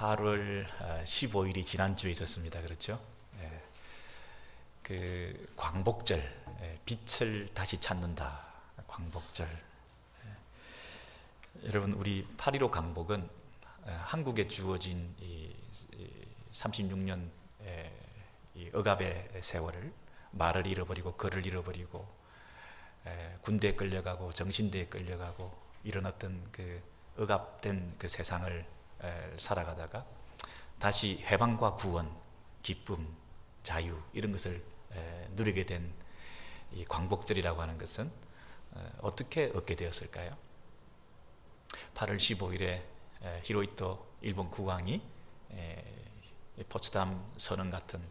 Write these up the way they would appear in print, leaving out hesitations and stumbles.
8월 15일이 지난주에 있었습니다. 그렇죠? 그 광복절, 빛을 다시 찾는다. 광복절. 여러분, 우리 8.15 광복은 한국에 주어진 이 36년 이 억압의 세월을, 말을 잃어버리고 글을 잃어버리고 군대에 끌려가고 정신대에 끌려가고 이런 어떤 그 억압된 그 세상을 살아가다가 다시 해방과 구원, 기쁨, 자유 이런 것을 누리게 된 이 광복절이라고 하는 것은 어떻게 얻게 되었을까요? 8월 15일에 히로히토 일본 국왕이 포츠담 선언 같은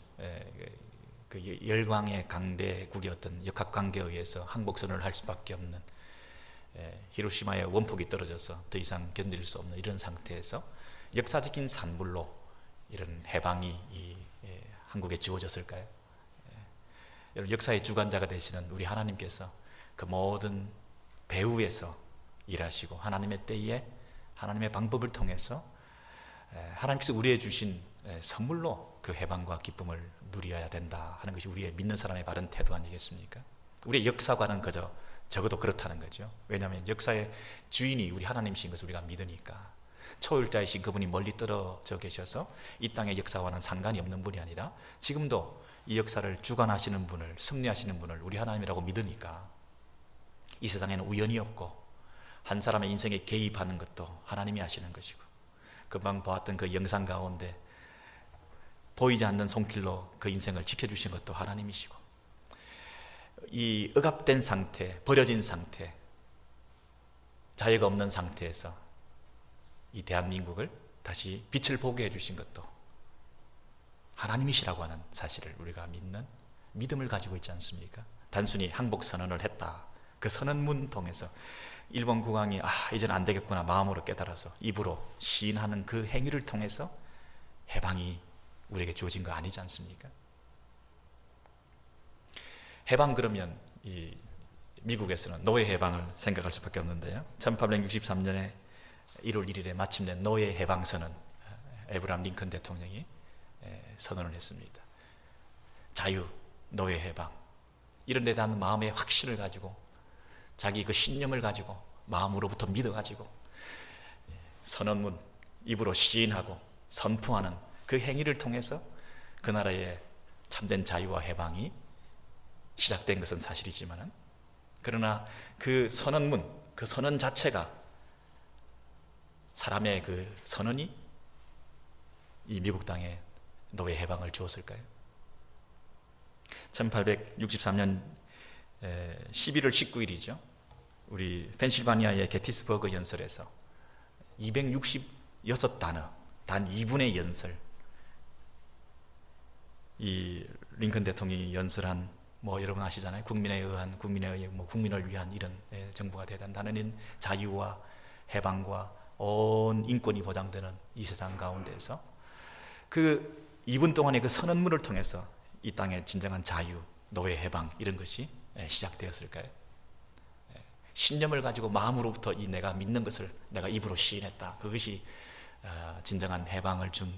그 열강의 강대국의 어떤 역학관계에 의해서 항복선언을 할 수밖에 없는, 히로시마에 원폭이 떨어져서 더 이상 견딜 수 없는 이런 상태에서 역사적인 산물로 이런 해방이 한국에 주어졌을까요? 여러분, 역사의 주관자가 되시는 우리 하나님께서 그 모든 배후에서 일하시고 하나님의 때에 하나님의 방법을 통해서 하나님께서 우리에게 주신 선물로 그 해방과 기쁨을 누려야 된다 하는 것이 우리의 믿는 사람의 바른 태도 아니겠습니까? 우리의 역사관은 적어도 그렇다는 거죠. 왜냐하면 역사의 주인이 우리 하나님이신 것을 우리가 믿으니까. 초월자이신 그분이 멀리 떨어져 계셔서 이 땅의 역사와는 상관이 없는 분이 아니라 지금도 이 역사를 주관하시는 분을, 섭리하시는 분을 우리 하나님이라고 믿으니까 이 세상에는 우연이 없고 한 사람의 인생에 개입하는 것도 하나님이 하시는 것이고, 금방 보았던 그 영상 가운데 보이지 않는 손길로 그 인생을 지켜주신 것도 하나님이시고, 이 억압된 상태, 버려진 상태, 자유가 없는 상태에서 이 대한민국을 다시 빛을 보게 해주신 것도 하나님이시라고 하는 사실을 우리가 믿는 믿음을 가지고 있지 않습니까? 단순히 항복 선언을 했다, 그 선언문 통해서 일본 국왕이 이제는 안 되겠구나 마음으로 깨달아서 입으로 시인하는 그 행위를 통해서 해방이 우리에게 주어진 거 아니지 않습니까? 해방 그러면 이 미국에서는 노예 해방을 생각할 수밖에 없는데요. 1863년에 1월 1일에 마침내 노예 해방 선언, 에브라함 링컨 대통령이 선언을 했습니다. 자유, 노예 해방, 이런 데 대한 마음의 확신을 가지고 자기 그 신념을 가지고 마음으로부터 믿어가지고 선언문, 입으로 시인하고 선포하는 그 행위를 통해서 그 나라의 참된 자유와 해방이 시작된 것은 사실이지만, 그러나 그 선언문, 그 선언 자체가, 사람의 그 선언이 이 미국 땅에 노예 해방을 주었을까요? 1863년 11월 19일이죠. 우리 펜실바니아의 게티스버그 연설에서 266단어, 단 2분의 연설, 이 링컨 대통령이 연설한, 여러분 아시잖아요. 국민에 의한, 국민을 위한 이런 정부가 되야 된다는 자유와 해방과 온 인권이 보장되는 이 세상 가운데서 그 2분 동안의 그 선언문을 통해서 이 땅의 진정한 자유, 노예 해방 이런 것이 시작되었을까요? 신념을 가지고 마음으로부터 이 내가 믿는 것을 내가 입으로 시인했다, 그것이 진정한 해방을 준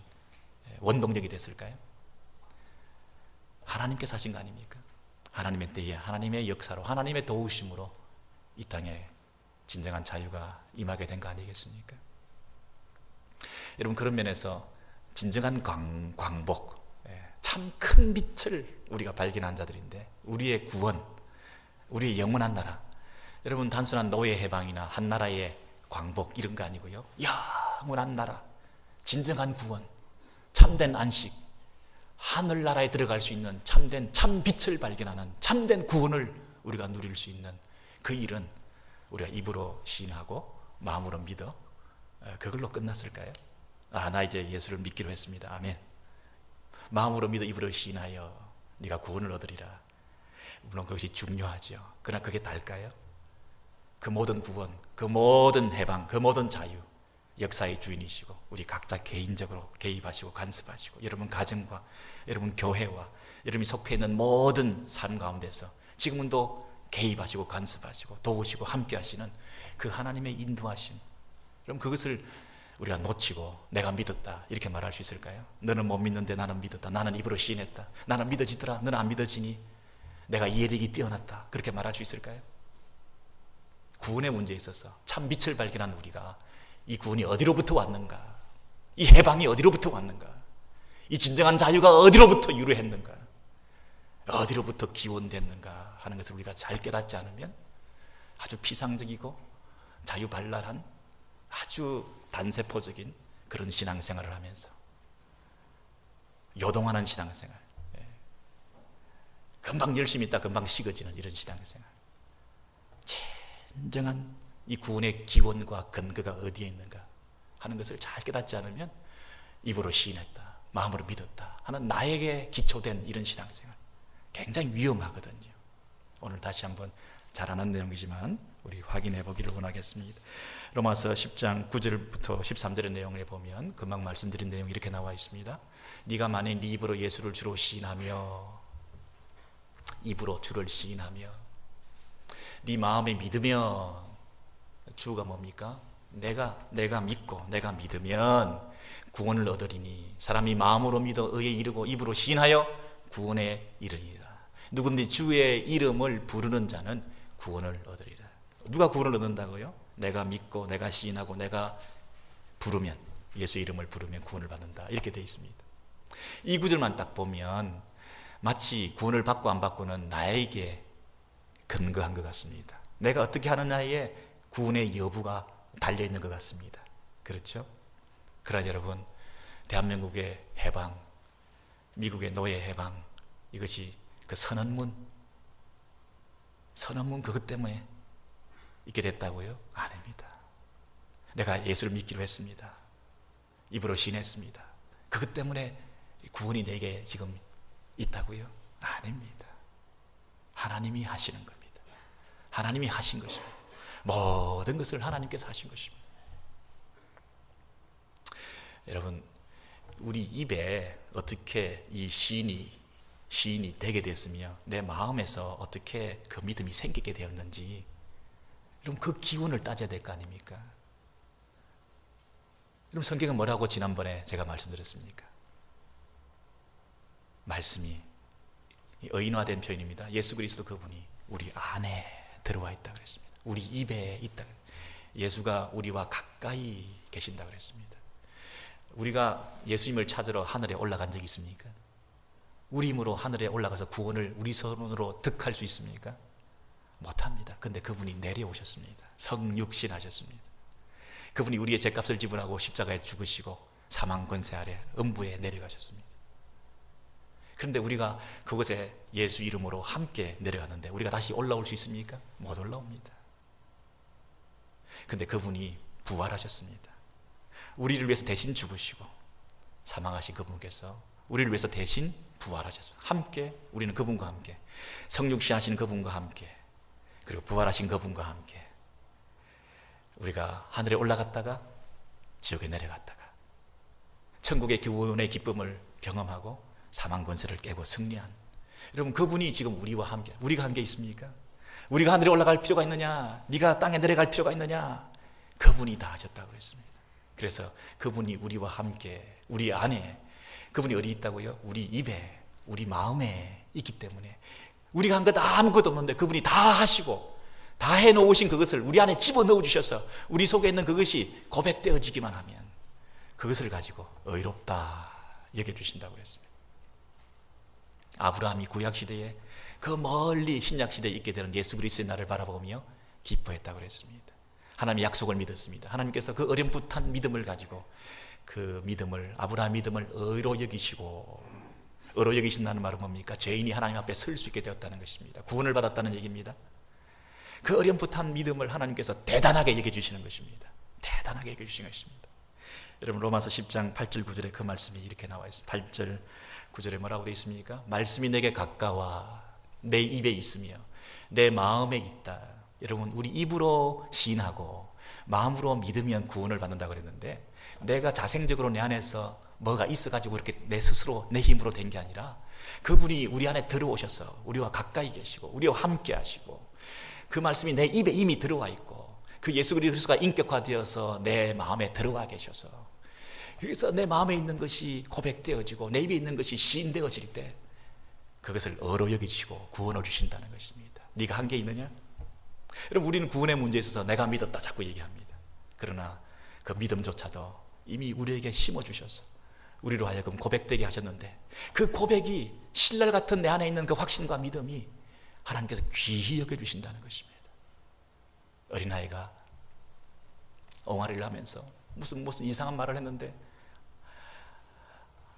원동력이 됐을까요? 하나님께서 하신 거 아닙니까? 하나님의 때에, 하나님의 역사로, 하나님의 도우심으로 이 땅에 진정한 자유가 임하게 된 거 아니겠습니까? 여러분, 그런 면에서 진정한 광복, 참 큰 빛을 우리가 발견한 자들인데, 우리의 구원, 우리의 영원한 나라, 여러분 단순한 노예 해방이나 한 나라의 광복 이런 거 아니고요, 영원한 나라, 진정한 구원, 참된 안식, 하늘나라에 들어갈 수 있는 참된 참빛을 발견하는 참된 구원을 우리가 누릴 수 있는 그 일은 우리가 입으로 시인하고 마음으로 믿어 그걸로 끝났을까요? 나 이제 예수를 믿기로 했습니다. 아멘. 마음으로 믿어 입으로 시인하여 네가 구원을 얻으리라. 물론 그것이 중요하죠. 그러나 그게 달까요? 그 모든 구원, 그 모든 해방, 그 모든 자유, 역사의 주인이시고 우리 각자 개인적으로 개입하시고 간섭하시고, 여러분 가정과 여러분 교회와 여러분이 속해 있는 모든 삶 가운데서 지금은 또 개입하시고 간섭하시고 도우시고 함께 하시는 그 하나님의 인도하심, 그럼 그것을 우리가 놓치고 내가 믿었다 이렇게 말할 수 있을까요? 너는 못 믿는데 나는 믿었다. 나는 입으로 시인했다. 나는 믿어지더라. 너는 안 믿어지니 내가 이해력이 뛰어났다. 그렇게 말할 수 있을까요? 구원의 문제에 있어서 참 빛을 발견한 우리가 이 구원이 어디로부터 왔는가, 이 해방이 어디로부터 왔는가, 이 진정한 자유가 어디로부터 유래했는가, 어디로부터 기원됐는가 하는 것을 우리가 잘 깨닫지 않으면 아주 피상적이고 자유발랄한 아주 단세포적인 그런 신앙생활을 하면서 요동하는 신앙생활, 금방 열심히 있다 금방 식어지는 이런 신앙생활, 진정한 이 구원의 기원과 근거가 어디에 있는가 하는 것을 잘 깨닫지 않으면 입으로 시인했다, 마음으로 믿었다 하는 나에게 기초된 이런 신앙생활 굉장히 위험하거든요. 오늘 다시 한번 잘 아는 내용이지만 우리 확인해 보기를 원하겠습니다. 로마서 10장 9절부터 13절의 내용을 보면 금방 말씀드린 내용이 이렇게 나와 있습니다. 네가 만일 네 입으로 예수를 주로 시인하며, 입으로 주를 시인하며 네 마음에 믿으며, 주가 뭡니까? 내가 믿고 내가 믿으면 구원을 얻으리니 사람이 마음으로 믿어 의에 이르고 입으로 시인하여 구원에 이르리라. 누구든지 주의 이름을 부르는 자는 구원을 얻으리라. 누가 구원을 얻는다고요? 내가 믿고 내가 시인하고 내가 부르면, 예수의 이름을 부르면 구원을 받는다 이렇게 되어 있습니다. 이 구절만 딱 보면 마치 구원을 받고 안 받고는 나에게 근거한 것 같습니다. 내가 어떻게 하느냐에 구원의 여부가 달려있는 것 같습니다. 그렇죠? 그러나 여러분, 대한민국의 해방, 미국의 노예 해방, 이것이 그 선언문 그것 때문에 있게 됐다고요? 아닙니다. 내가 예수를 믿기로 했습니다. 입으로 시인했습니다. 그것 때문에 구원이 내게 지금 있다고요? 아닙니다. 하나님이 하시는 겁니다. 하나님이 하신 것입니다. 모든 것을 하나님께서 하신 것입니다. 여러분, 우리 입에 어떻게 이 시인이 되게 됐으며 내 마음에서 어떻게 그 믿음이 생기게 되었는지, 여러분 그 기원을 따져야 될 거 아닙니까? 여러분 성경은 뭐라고 지난번에 제가 말씀드렸습니까? 말씀이 의인화된 표현입니다. 예수 그리스도 그분이 우리 안에 들어와 있다 그랬습니다. 우리 입에 있다. 예수가 우리와 가까이 계신다 그랬습니다. 우리가 예수님을 찾으러 하늘에 올라간 적이 있습니까? 우리 힘으로 하늘에 올라가서 구원을 우리 손으로 득할 수 있습니까? 못합니다. 근데 그분이 내려오셨습니다. 성육신 하셨습니다. 그분이 우리의 죄값을 지불하고 십자가에 죽으시고 사망 권세 아래 음부에 내려가셨습니다. 그런데 우리가 그곳에 예수 이름으로 함께 내려가는데 우리가 다시 올라올 수 있습니까? 못 올라옵니다. 근데 그분이 부활하셨습니다. 우리를 위해서 대신 죽으시고 사망하신 그분께서 우리를 위해서 대신 부활하셨습니다. 함께, 우리는 그분과 함께, 성육신 하신 그분과 함께, 그리고 부활하신 그분과 함께 우리가 하늘에 올라갔다가 지옥에 내려갔다가 천국의 구원의 기쁨을 경험하고 사망 권세를 깨고 승리한, 여러분 그분이 지금 우리와 함께, 우리가 함께 있습니까? 우리가 하늘에 올라갈 필요가 있느냐? 네가 땅에 내려갈 필요가 있느냐? 그분이 다 하셨다고 그랬습니다. 그래서 그분이 우리와 함께, 우리 안에, 그분이 어디 있다고요? 우리 입에, 우리 마음에 있기 때문에 우리가 한 것 아무것도 없는데 그분이 다 하시고 다 해놓으신 그것을 우리 안에 집어넣어 주셔서 우리 속에 있는 그것이 고백되어지기만 하면 그것을 가지고 의롭다 여겨주신다고 그랬습니다. 아브라함이 구약시대에 그 멀리 신약시대에 있게 되는 예수 그리스도의 날을 바라보며 기뻐했다고 그랬습니다. 하나님의 약속을 믿었습니다. 하나님께서 그 어렴풋한 믿음을 가지고 그 믿음을, 아브라함 믿음을 의로 여기시고, 의로 여기신다는 말은 뭡니까? 죄인이 하나님 앞에 설 수 있게 되었다는 것입니다. 구원을 받았다는 얘기입니다. 그 어렴풋한 믿음을 하나님께서 대단하게 여겨주시는 것입니다. 대단하게 여겨주시는 것입니다. 여러분 로마서 10장 8절 9절에 그 말씀이 이렇게 나와 있습니다. 8절 9절에 뭐라고 되어 있습니까? 말씀이 내게 가까워 내 입에 있으며 내 마음에 있다. 여러분 우리 입으로 시인하고 마음으로 믿으면 구원을 받는다고 그랬는데, 내가 자생적으로 내 안에서 뭐가 있어가지고 그렇게 내 스스로 내 힘으로 된 게 아니라 그분이 우리 안에 들어오셔서 우리와 가까이 계시고 우리와 함께 하시고 그 말씀이 내 입에 이미 들어와 있고 그 예수 그리스도가 인격화되어서 내 마음에 들어와 계셔서, 그래서 내 마음에 있는 것이 고백되어지고 내 입에 있는 것이 시인되어질 때 그것을 어로 여기시고 구원을 주신다는 것입니다. 네가 한 게 있느냐? 여러분, 우리는 구원의 문제에 있어서 내가 믿었다 자꾸 얘기합니다. 그러나 그 믿음조차도 이미 우리에게 심어주셔서 우리로 하여금 고백되게 하셨는데, 그 고백이 신랄 같은 내 안에 있는 그 확신과 믿음이 하나님께서 귀히 여겨주신다는 것입니다. 어린아이가 옹알이를 하면서 무슨 이상한 말을 했는데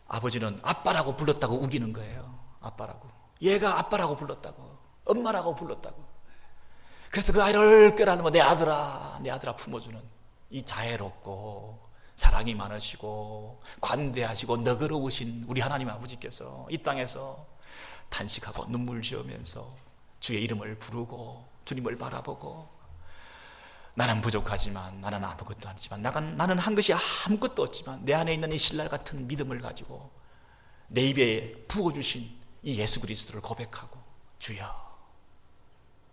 아버지는 아빠라고 불렀다고 우기는 거예요. 아빠라고. 얘가 아빠라고 불렀다고, 엄마라고 불렀다고. 그래서 그 아이를 껴안으면 내 아들아, 내 아들아 품어주는 이 자애롭고 사랑이 많으시고 관대하시고 너그러우신 우리 하나님 아버지께서 이 땅에서 탄식하고 눈물 지으면서 주의 이름을 부르고 주님을 바라보고, 나는 부족하지만, 나는 아무것도 아니지만, 나는 한 것이 아무것도 없지만 내 안에 있는 이 신랄 같은 믿음을 가지고 내 입에 부어주신 이 예수 그리스도를 고백하고, 주여,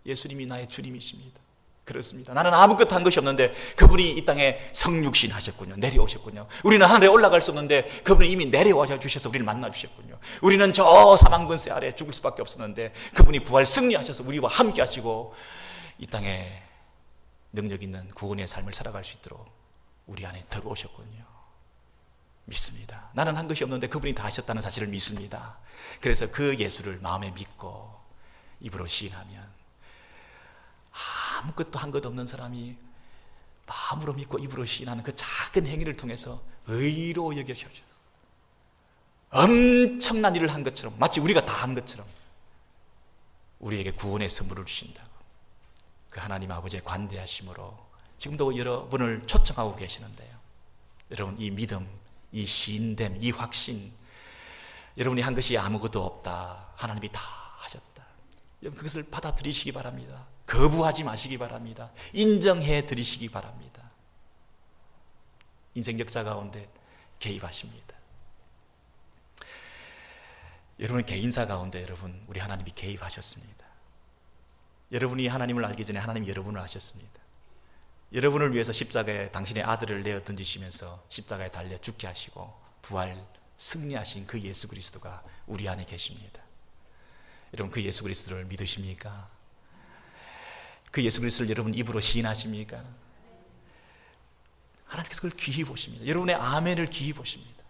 예수님이 나의 주님이십니다. 그렇습니다. 나는 아무것도 한 것이 없는데 그분이 이 땅에 성육신 하셨군요. 내려오셨군요. 우리는 하늘에 올라갈 수 없는데 그분이 이미 내려와 주셔서 우리를 만나 주셨군요. 우리는 저 사망 권세 아래 죽을 수밖에 없었는데 그분이 부활 승리하셔서 우리와 함께 하시고 이 땅에 능력 있는 구원의 삶을 살아갈 수 있도록 우리 안에 들어오셨군요. 믿습니다. 나는 한 것이 없는데 그분이 다 하셨다는 사실을 믿습니다. 그래서 그 예수를 마음에 믿고 입으로 시인하면, 아무것도 한 것 없는 사람이 마음으로 믿고 입으로 시인하는 그 작은 행위를 통해서 의로 여겨져요. 엄청난 일을 한 것처럼, 마치 우리가 다 한 것처럼 우리에게 구원의 선물을 주신다고. 그 하나님 아버지의 관대하심으로 지금도 여러분을 초청하고 계시는데요. 여러분, 이 믿음, 이 시인됨, 이 확신, 여러분이 한 것이 아무것도 없다, 하나님이 다 하셨다, 여러분 그것을 받아들이시기 바랍니다. 거부하지 마시기 바랍니다. 인정해 드리시기 바랍니다. 인생 역사 가운데 개입하십니다. 여러분의 개인사 가운데 여러분, 우리 하나님이 개입하셨습니다. 여러분이 하나님을 알기 전에 하나님이 여러분을 아셨습니다. 여러분을 위해서 십자가에 당신의 아들을 내어 던지시면서 십자가에 달려 죽게 하시고 부활 승리하신 그 예수 그리스도가 우리 안에 계십니다. 여러분, 그 예수 그리스도를 믿으십니까? 그 예수 그리스도를 여러분 입으로 시인하십니까? 하나님께서 그걸 귀히 보십니다. 여러분의 아멘을 귀히 보십니다.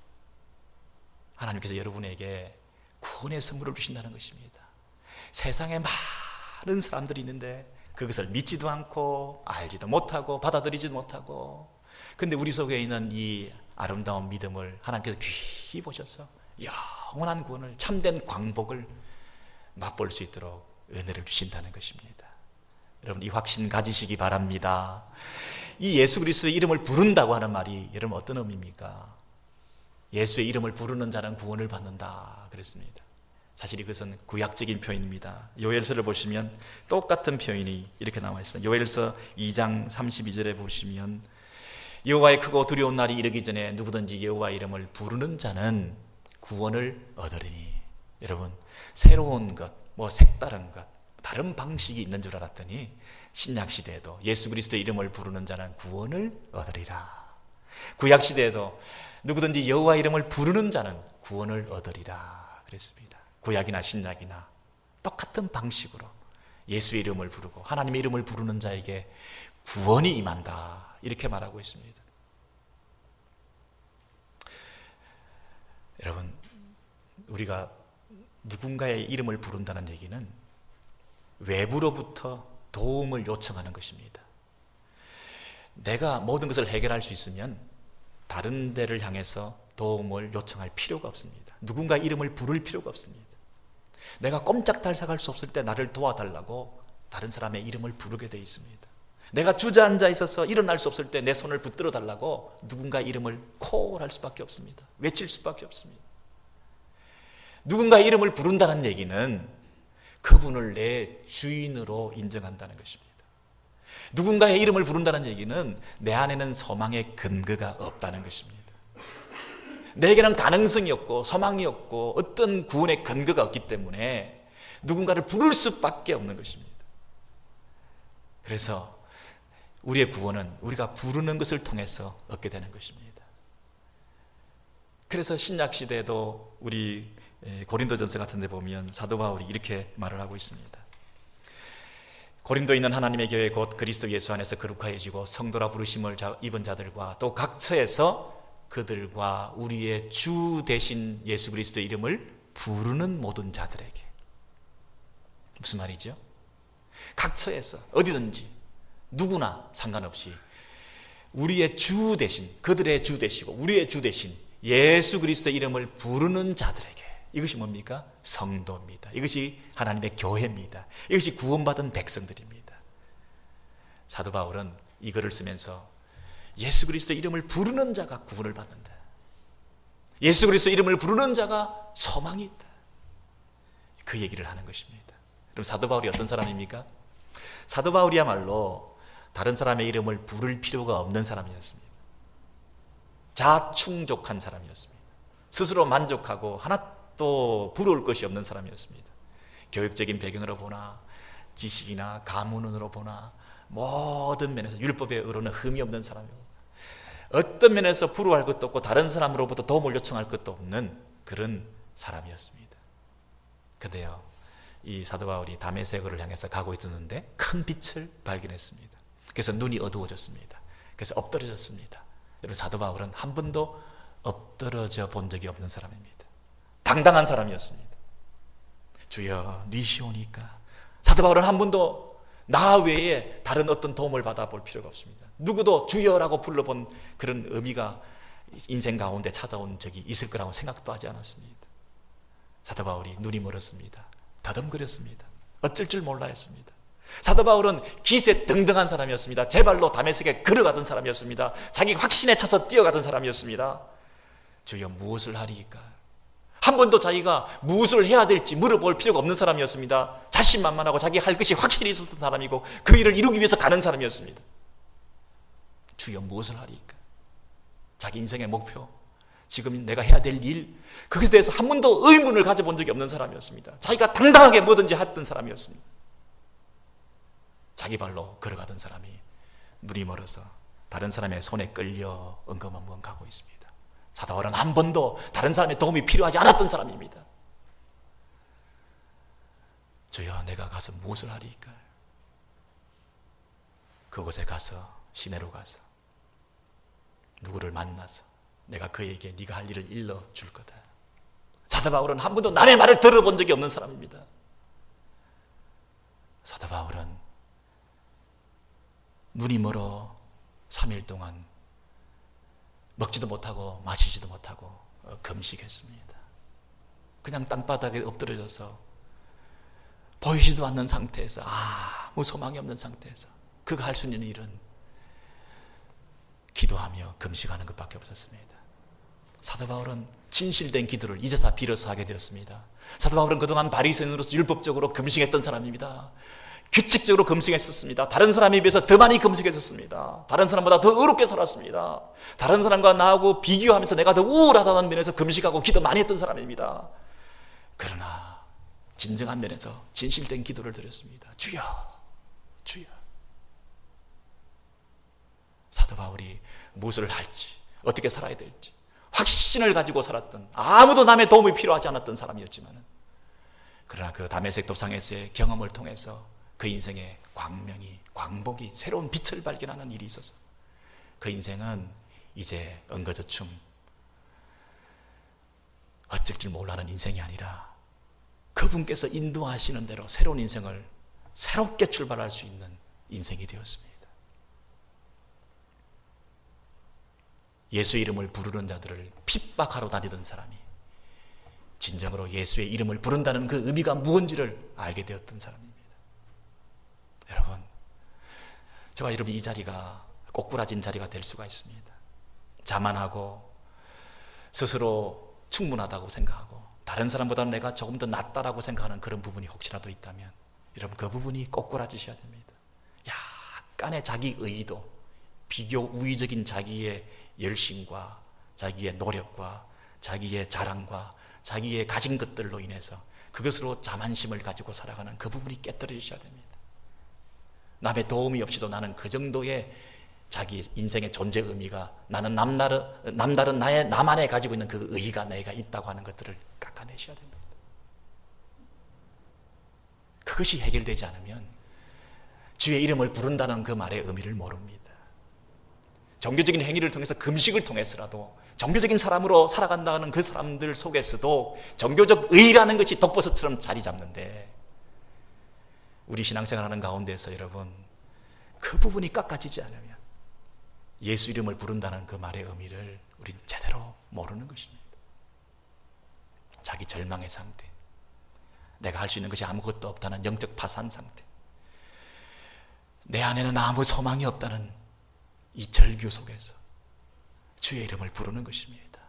하나님께서 여러분에게 구원의 선물을 주신다는 것입니다. 세상에 많은 사람들이 있는데 그것을 믿지도 않고 알지도 못하고 받아들이지도 못하고, 근데 우리 속에 있는 이 아름다운 믿음을 하나님께서 귀히 보셔서 영원한 구원을, 참된 광복을 맛볼 수 있도록 은혜를 주신다는 것입니다. 여러분, 이 확신 가지시기 바랍니다. 이 예수 그리스도의 이름을 부른다고 하는 말이 여러분 어떤 의미입니까? 예수의 이름을 부르는 자는 구원을 받는다 그랬습니다. 사실 이것은 구약적인 표현입니다. 요엘서를 보시면 똑같은 표현이 이렇게 나와 있습니다. 요엘서 2장 32절에 보시면, 여호와의 크고 두려운 날이 이르기 전에 누구든지 여호와의 이름을 부르는 자는 구원을 얻으리니. 여러분, 새로운 것, 색다른 것, 다른 방식이 있는 줄 알았더니 신약시대에도 예수 그리스도의 이름을 부르는 자는 구원을 얻으리라. 구약시대에도 누구든지 여호와의 이름을 부르는 자는 구원을 얻으리라 그랬습니다. 구약이나 신약이나 똑같은 방식으로 예수의 이름을 부르고 하나님의 이름을 부르는 자에게 구원이 임한다, 이렇게 말하고 있습니다. 여러분, 우리가 누군가의 이름을 부른다는 얘기는 외부로부터 도움을 요청하는 것입니다. 내가 모든 것을 해결할 수 있으면 다른 데를 향해서 도움을 요청할 필요가 없습니다. 누군가의 이름을 부를 필요가 없습니다. 내가 꼼짝달싹할 수 없을 때 나를 도와달라고 다른 사람의 이름을 부르게 되어 있습니다. 내가 주저앉아 있어서 일어날 수 없을 때 내 손을 붙들어 달라고 누군가의 이름을 콜할 수밖에 없습니다. 외칠 수밖에 없습니다. 누군가의 이름을 부른다는 얘기는 그분을 내 주인으로 인정한다는 것입니다. 누군가의 이름을 부른다는 얘기는 내 안에는 소망의 근거가 없다는 것입니다. 내게는 가능성이 없고 소망이 없고 어떤 구원의 근거가 없기 때문에 누군가를 부를 수밖에 없는 것입니다. 그래서 우리의 구원은 우리가 부르는 것을 통해서 얻게 되는 것입니다. 그래서 신약 시대에도 우리 고린도전서 같은 데 보면 사도 바울이 이렇게 말을 하고 있습니다. 고린도에 있는 하나님의 교회 곧 그리스도 예수 안에서 거룩하여지고 성도라 부르심을 입은 자들과 또 각 처에서 그들과 우리의 주 대신 예수 그리스도의 이름을 부르는 모든 자들에게. 무슨 말이죠? 각 처에서 어디든지 누구나 상관없이 우리의 주 대신, 그들의 주 대시고 우리의 주 대신 예수 그리스도의 이름을 부르는 자들에게. 이것이 뭡니까? 성도입니다. 이것이 하나님의 교회입니다. 이것이 구원받은 백성들입니다. 사도 바울은 이 글을 쓰면서 예수 그리스도의 이름을 부르는 자가 구원을 받는다. 예수 그리스도의 이름을 부르는 자가 소망이 있다. 그 얘기를 하는 것입니다. 그럼 사도 바울이 어떤 사람입니까? 사도 바울이야말로 다른 사람의 이름을 부를 필요가 없는 사람이었습니다. 자충족한 사람이었습니다. 스스로 만족하고 하나도 부러울 것이 없는 사람이었습니다. 교육적인 배경으로 보나 지식이나 가문으로 보나 모든 면에서 율법의 의로는 흠이 없는 사람이고 어떤 면에서 부러워할 것도 없고 다른 사람으로부터 도움을 요청할 것도 없는 그런 사람이었습니다. 그런데요, 이 사도 바울이 다메섹을 향해서 가고 있었는데 큰 빛을 발견했습니다. 그래서 눈이 어두워졌습니다. 그래서 엎드려졌습니다. 여러분, 사도 바울은 한 번도 엎드러져 본 적이 없는 사람입니다. 당당한 사람이었습니다. 주여 니시오니까. 사도 바울은 한 번도 나 외에 다른 어떤 도움을 받아볼 필요가 없습니다. 누구도 주여라고 불러본 그런 의미가 인생 가운데 찾아온 적이 있을 거라고 생각도 하지 않았습니다. 사도 바울이 눈이 멀었습니다. 더듬거렸습니다. 어쩔 줄 몰라 했습니다. 사도 바울은 기세 등등한 사람이었습니다. 제 발로 다메섹에 걸어가던 사람이었습니다. 자기 확신에 차서 뛰어가던 사람이었습니다. 주여 무엇을 하리이까? 한 번도 자기가 무엇을 해야 될지 물어볼 필요가 없는 사람이었습니다. 자신만만하고 자기 할 것이 확실히 있었던 사람이고 그 일을 이루기 위해서 가는 사람이었습니다. 주여 무엇을 하리이까? 자기 인생의 목표, 지금 내가 해야 될 일, 그것에 대해서 한 번도 의문을 가져본 적이 없는 사람이었습니다. 자기가 당당하게 뭐든지 했던 사람이었습니다. 자기 발로 걸어가던 사람이 눈이 멀어서 다른 사람의 손에 끌려 엉거멍멍 가고 있습니다. 사도 바울은 한 번도 다른 사람의 도움이 필요하지 않았던 사람입니다. 주여 내가 가서 무엇을 하리이까? 그곳에 가서 시내로 가서 누구를 만나서 내가 그에게 네가 할 일을 일러줄 거다. 사도 바울은 한 번도 남의 말을 들어본 적이 없는 사람입니다. 사도 바울은 눈이 멀어 3일 동안 먹지도 못하고 마시지도 못하고 금식했습니다. 그냥 땅바닥에 엎드려져서 보이지도 않는 상태에서 아무 소망이 없는 상태에서 그가 할 수 있는 일은 기도하며 금식하는 것밖에 없었습니다. 사도 바울은 진실된 기도를 이제서 빌어서 하게 되었습니다. 사도 바울은 그동안 바리새인으로서 율법적으로 금식했던 사람입니다. 규칙적으로 금식했었습니다. 다른 사람에 비해서 더 많이 금식했었습니다. 다른 사람보다 더 의롭게 살았습니다. 다른 사람과 나하고 비교하면서 내가 더 우월하다는 면에서 금식하고 기도 많이 했던 사람입니다. 그러나 진정한 면에서 진실된 기도를 드렸습니다. 주여, 주여. 사도 바울이 무엇을 할지, 어떻게 살아야 될지 확신을 가지고 살았던, 아무도 남의 도움이 필요하지 않았던 사람이었지만, 그러나 그 다메섹 도상에서의 경험을 통해서 그 인생의 광명이, 광복이, 새로운 빛을 발견하는 일이 있어서 그 인생은 이제 엉거저춤 어쩔 줄 몰라는 인생이 아니라 그분께서 인도하시는 대로 새로운 인생을 새롭게 출발할 수 있는 인생이 되었습니다. 예수 이름을 부르는 자들을 핍박하러 다니던 사람이 진정으로 예수의 이름을 부른다는 그 의미가 무엇인지를 알게 되었던 사람입니다. 여러분, 저와 여러분 이 자리가 꼬꾸라진 자리가 될 수가 있습니다. 자만하고 스스로 충분하다고 생각하고 다른 사람보다 내가 조금 더 낫다라고 생각하는 그런 부분이 혹시라도 있다면 여러분 그 부분이 꼬꾸라지셔야 됩니다. 약간의 자기 의도, 비교 우위적인 자기의 열심과 자기의 노력과 자기의 자랑과 자기의 가진 것들로 인해서 그것으로 자만심을 가지고 살아가는 그 부분이 깨뜨려지셔야 됩니다. 남의 도움이 없이도 나는 그 정도의 자기 인생의 존재 의미가, 나는 남다른 나만의 가지고 있는 그 의의가 내가 있다고 하는 것들을 깎아내셔야 됩니다. 그것이 해결되지 않으면 주의 이름을 부른다는 그 말의 의미를 모릅니다. 종교적인 행위를 통해서, 금식을 통해서라도, 종교적인 사람으로 살아간다는 그 사람들 속에서도 종교적 의의라는 것이 독버섯처럼 자리 잡는데, 우리 신앙생활하는 가운데서 여러분, 그 부분이 깎아지지 않으면 예수 이름을 부른다는 그 말의 의미를 우리는 제대로 모르는 것입니다. 자기 절망의 상태, 내가 할 수 있는 것이 아무것도 없다는 영적 파산 상태, 내 안에는 아무 소망이 없다는 이 절규 속에서 주의 이름을 부르는 것입니다.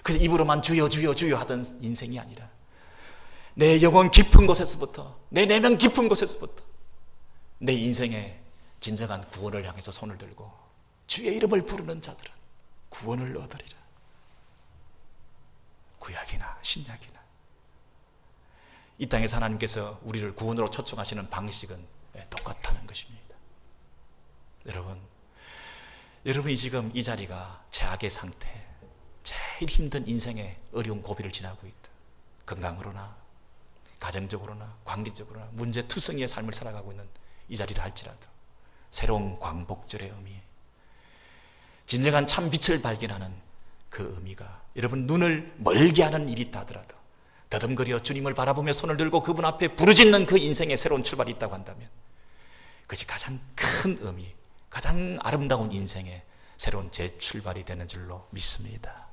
그래서 입으로만 주여 주여 주여 하던 인생이 아니라 내 영혼 깊은 곳에서부터, 내 내면 깊은 곳에서부터 내 인생의 진정한 구원을 향해서 손을 들고 주의 이름을 부르는 자들은 구원을 얻으리라. 구약이나 신약이나 이 땅에서 하나님께서 우리를 구원으로 초청하시는 방식은 똑같다는 것입니다. 여러분이 지금 이 자리가 최악의 상태, 제일 힘든 인생의 어려운 고비를 지나고 있다. 건강으로나 가정적으로나 관계적으로나 문제투성이의 삶을 살아가고 있는 이 자리를 할지라도 새로운 광복절의 의미, 진정한 참 빛을 발견하는 그 의미가, 여러분 눈을 멀게 하는 일이 있다 하더라도 더듬거려 주님을 바라보며 손을 들고 그분 앞에 부르짖는 그 인생의 새로운 출발이 있다고 한다면 그것이 가장 큰 의미, 가장 아름다운 인생의 새로운 재출발이 되는 줄로 믿습니다.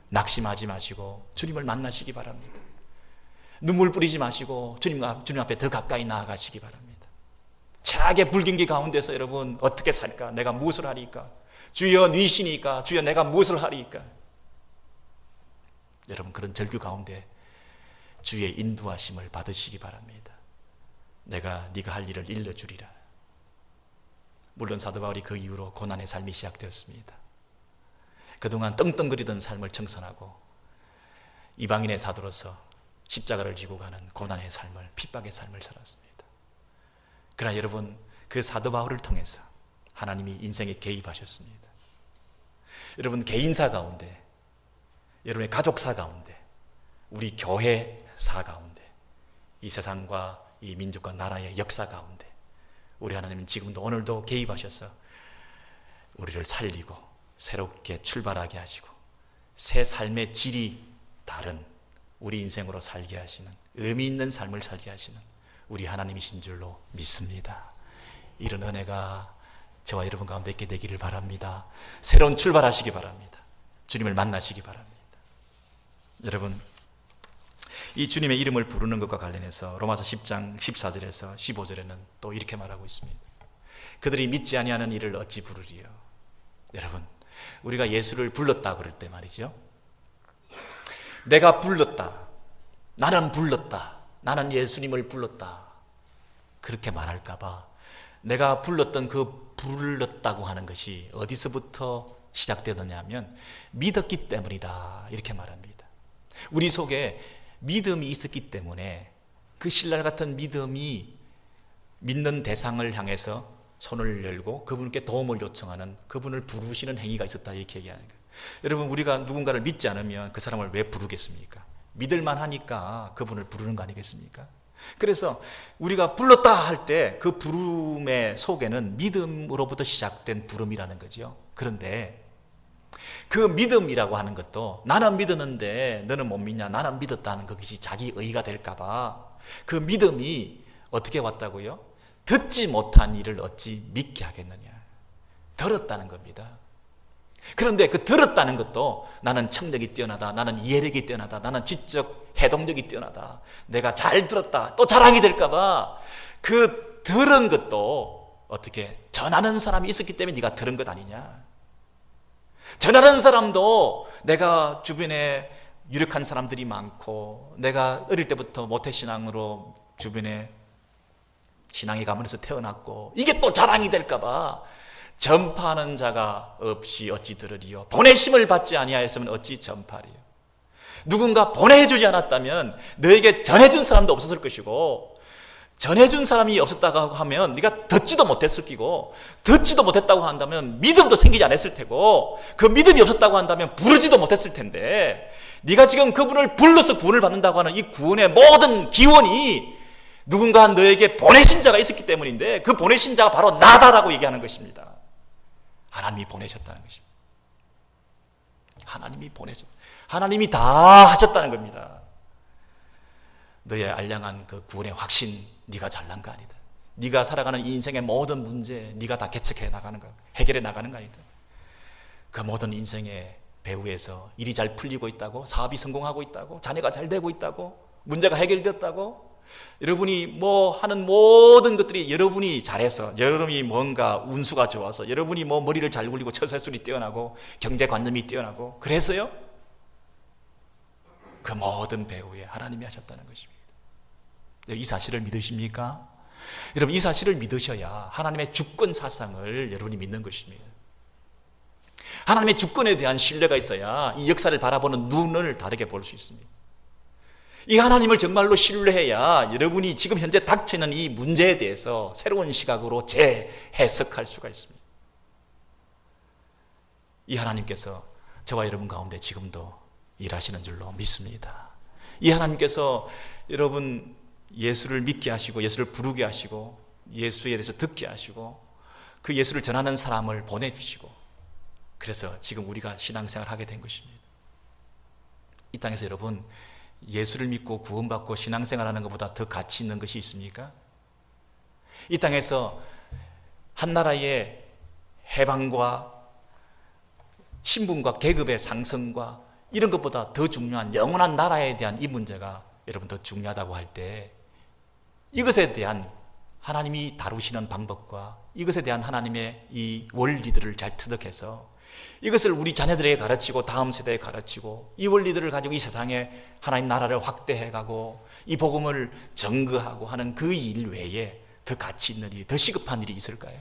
낙심하지 마시고 주님을 만나시기 바랍니다. 눈물 뿌리지 마시고 주님 앞에 더 가까이 나아가시기 바랍니다. 최악의 불경기 가운데서 여러분 어떻게 살까? 내가 무엇을 하리까? 주여 니시니까, 주여 내가 무엇을 하리까? 여러분 그런 절규 가운데 주의 인도하심을 받으시기 바랍니다. 내가 네가 할 일을 일러주리라. 물론 사도 바울이 그 이후로 고난의 삶이 시작되었습니다. 그동안 떵떵거리던 삶을 청산하고 이방인의 사도로서 십자가를 지고 가는 고난의 삶을, 핍박의 삶을 살았습니다. 그러나 여러분 그 사도 바울을 통해서 하나님이 인생에 개입하셨습니다. 여러분 개인사 가운데, 여러분의 가족사 가운데, 우리 교회사 가운데, 이 세상과 이 민족과 나라의 역사 가운데 우리 하나님은 지금도 오늘도 개입하셔서 우리를 살리고 새롭게 출발하게 하시고 새 삶의 질이 다른 우리 인생으로 살게 하시는, 의미 있는 삶을 살게 하시는 우리 하나님이신 줄로 믿습니다. 이런 은혜가 저와 여러분 가운데 있게 되기를 바랍니다. 새로운 출발하시기 바랍니다. 주님을 만나시기 바랍니다. 여러분 이 주님의 이름을 부르는 것과 관련해서 로마서 10장 14절에서 15절에는 또 이렇게 말하고 있습니다. 그들이 믿지 아니하는 이를 어찌 부르리요. 여러분 우리가 예수를 불렀다 그럴 때 말이죠, 내가 불렀다, 나는 예수님을 불렀다 그렇게 말할까 봐 내가 불렀던 그 불렀다고 하는 것이 어디서부터 시작되느냐 하면 믿었기 때문이다 이렇게 말합니다. 우리 속에 믿음이 있었기 때문에 그 신랄 같은 믿음이 믿는 대상을 향해서 손을 열고 그분께 도움을 요청하는, 그분을 부르시는 행위가 있었다 이렇게 얘기하는 거예요. 여러분 우리가 누군가를 믿지 않으면 그 사람을 왜 부르겠습니까? 믿을만 하니까 그분을 부르는 거 아니겠습니까? 그래서 우리가 불렀다 할 때 그 부름의 속에는 믿음으로부터 시작된 부름이라는 거죠. 그런데 그 믿음이라고 하는 것도 나는 믿었는데 너는 못 믿냐, 나는 믿었다는 것이 자기 의의가 될까 봐 그 믿음이 어떻게 왔다고요? 듣지 못한 일을 어찌 믿게 하겠느냐, 들었다는 겁니다. 그런데 그 들었다는 것도 나는 청력이 뛰어나다, 나는 이해력이 뛰어나다, 나는 지적 해동력이 뛰어나다, 내가 잘 들었다 또 자랑이 될까 봐 그 들은 것도 어떻게 전하는 사람이 있었기 때문에 네가 들은 것 아니냐. 전하는 사람도 내가 주변에 유력한 사람들이 많고 내가 어릴 때부터 모태신앙으로 주변에 신앙의 가문에서 태어났고 이게 또 자랑이 될까 봐 전파하는 자가 없이 어찌 들으리요, 보내심을 받지 아니하였으면 어찌 전파리요. 누군가 보내주지 않았다면 너에게 전해준 사람도 없었을 것이고 전해준 사람이 없었다고 하면 네가 듣지도 못했을 끼고, 듣지도 못했다고 한다면 믿음도 생기지 않았을 테고, 그 믿음이 없었다고 한다면 부르지도 못했을 텐데, 네가 지금 그분을 불러서 구원을 받는다고 하는 이 구원의 모든 기원이 누군가 너에게 보내신 자가 있었기 때문인데, 그 보내신 자가 바로 나다라고 얘기하는 것입니다. 하나님이 보내셨다는 것입니다. 하나님이 다 하셨다는 겁니다. 너의 알량한 그 구원의 확신, 네가 잘난 거 아니다. 네가 살아가는 이 인생의 모든 문제 네가 다 개척해 나가는 거, 해결해 나가는 거 아니다. 그 모든 인생의 배후에서 일이 잘 풀리고 있다고, 사업이 성공하고 있다고, 자녀가 잘 되고 있다고, 문제가 해결되었다고, 여러분이 뭐 하는 모든 것들이 여러분이 잘해서, 여러분이 뭔가 운수가 좋아서, 여러분이 뭐 머리를 잘 굴리고 처세술이 뛰어나고 경제관념이 뛰어나고 그래서요? 그 모든 배후에 하나님이 하셨다는 것입니다. 이 사실을 믿으십니까? 여러분, 이 사실을 믿으셔야 하나님의 주권 사상을 여러분이 믿는 것입니다. 하나님의 주권에 대한 신뢰가 있어야 이 역사를 바라보는 눈을 다르게 볼 수 있습니다. 이 하나님을 정말로 신뢰해야 여러분이 지금 현재 닥쳐있는 이 문제에 대해서 새로운 시각으로 재해석할 수가 있습니다. 이 하나님께서 저와 여러분 가운데 지금도 일하시는 줄로 믿습니다. 이 하나님께서 여러분 예수를 믿게 하시고, 예수를 부르게 하시고, 예수에 대해서 듣게 하시고, 그 예수를 전하는 사람을 보내주시고, 그래서 지금 우리가 신앙생활을 하게 된 것입니다. 이 땅에서 여러분, 예수를 믿고 구원받고 신앙생활하는 것보다 더 가치 있는 것이 있습니까? 이 땅에서 한 나라의 해방과 신분과 계급의 상승과 이런 것보다 더 중요한 영원한 나라에 대한 이 문제가 여러분 더 중요하다고 할 때, 이것에 대한 하나님이 다루시는 방법과 이것에 대한 하나님의 이 원리들을 잘 터득해서 이것을 우리 자녀들에게 가르치고 다음 세대에 가르치고, 이 원리들을 가지고 이 세상에 하나님 나라를 확대해가고 이 복음을 전거하고 하는 그 일 외에 더 가치 있는 일이, 더 시급한 일이 있을까요?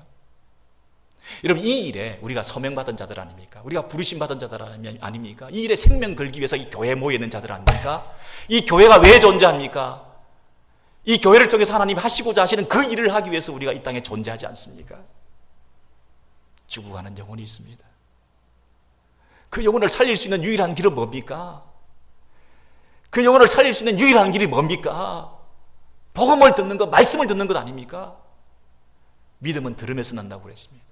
여러분, 이 일에 우리가 소명받은 자들 아닙니까? 우리가 부르심받은 자들 아닙니까? 이 일에 생명 걸기 위해서 이 교회에 모여있는 자들 아닙니까? 이 교회가 왜 존재합니까? 이 교회를 통해서 하나님이 하시고자 하시는 그 일을 하기 위해서 우리가 이 땅에 존재하지 않습니까? 죽어가는 영혼이 있습니다. 그 영혼을 살릴 수 있는 유일한 길은 뭡니까? 그 영혼을 살릴 수 있는 유일한 길이 뭡니까? 복음을 듣는 것, 말씀을 듣는 것 아닙니까? 믿음은 들음에서 난다고 그랬습니다.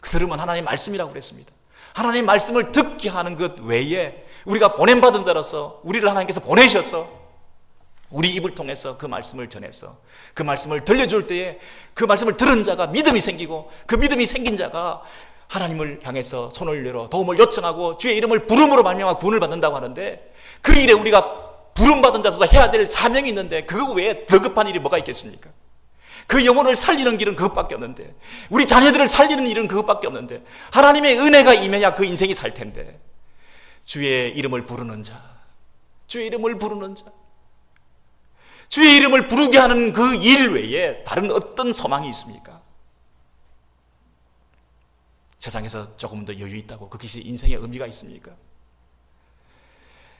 그 들음은 하나님의 말씀이라고 그랬습니다. 하나님의 말씀을 듣게 하는 것 외에 우리가 보냄받은 자로서 우리를 하나님께서 보내셔서 우리 입을 통해서 그 말씀을 전해서 그 말씀을 들려줄 때에 그 말씀을 들은 자가 믿음이 생기고, 그 믿음이 생긴 자가 하나님을 향해서 손을 열어 도움을 요청하고 주의 이름을 부름으로 말미암아 구원을 받는다고 하는데, 그 일에 우리가 부름받은 자로서 해야 될 사명이 있는데 그거 외에 더 급한 일이 뭐가 있겠습니까? 그 영혼을 살리는 길은 그것밖에 없는데, 우리 자녀들을 살리는 일은 그것밖에 없는데, 하나님의 은혜가 임해야 그 인생이 살 텐데, 주의 이름을 부르는 자, 주의 이름을 부르는 자, 주의 이름을 부르게 하는 그 일 외에 다른 어떤 소망이 있습니까? 세상에서 조금 더 여유 있다고 그것이 인생의 의미가 있습니까?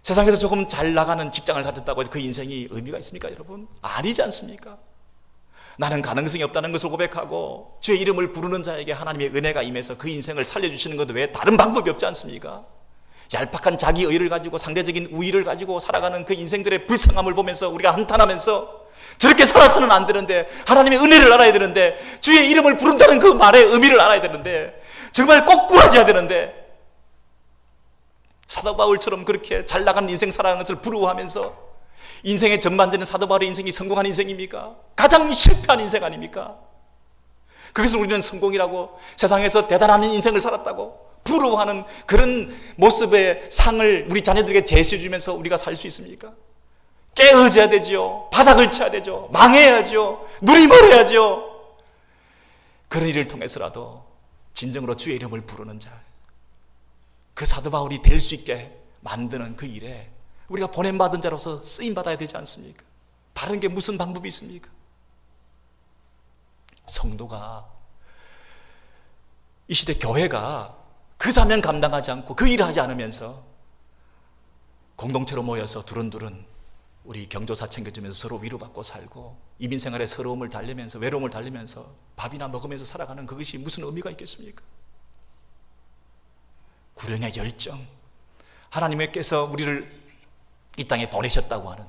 세상에서 조금 잘 나가는 직장을 가졌다고 그 인생이 의미가 있습니까, 여러분? 아니지 않습니까? 나는 가능성이 없다는 것을 고백하고 주의 이름을 부르는 자에게 하나님의 은혜가 임해서 그 인생을 살려주시는 것 외에 다른 방법이 없지 않습니까? 얄팍한 자기 의를 가지고 상대적인 우위를 가지고 살아가는 그 인생들의 불쌍함을 보면서 우리가 한탄하면서, 저렇게 살아서는 안 되는데, 하나님의 은혜를 알아야 되는데, 주의 이름을 부른다는 그 말의 의미를 알아야 되는데, 정말 꼬꾸라져야 되는데, 사도 바울처럼 그렇게 잘 나가는 인생 살아가는 것을 부러워하면서 인생의 전반전은 사도 바울의 인생이 성공한 인생입니까? 가장 실패한 인생 아닙니까? 그것을 우리는 성공이라고, 세상에서 대단한 인생을 살았다고 부러워하는 그런 모습의 상을 우리 자녀들에게 제시해주면서 우리가 살 수 있습니까? 깨어져야 되죠. 바닥을 쳐야 되죠. 망해야죠. 눈이 멀어야죠. 그런 일을 통해서라도 진정으로 주의 이름을 부르는 자, 그 사도 바울이 될 수 있게 만드는 그 일에 우리가 보냄받은 자로서 쓰임받아야 되지 않습니까? 다른 게 무슨 방법이 있습니까? 성도가, 이 시대 교회가 그 사명 감당하지 않고 그 일을 하지 않으면서 공동체로 모여서 두른두른 우리 경조사 챙겨주면서 서로 위로받고 살고 이민생활의 서러움을 달래면서 외로움을 달래면서 밥이나 먹으면서 살아가는 그것이 무슨 의미가 있겠습니까? 구령의 열정, 하나님께서 우리를 이 땅에 보내셨다고 하는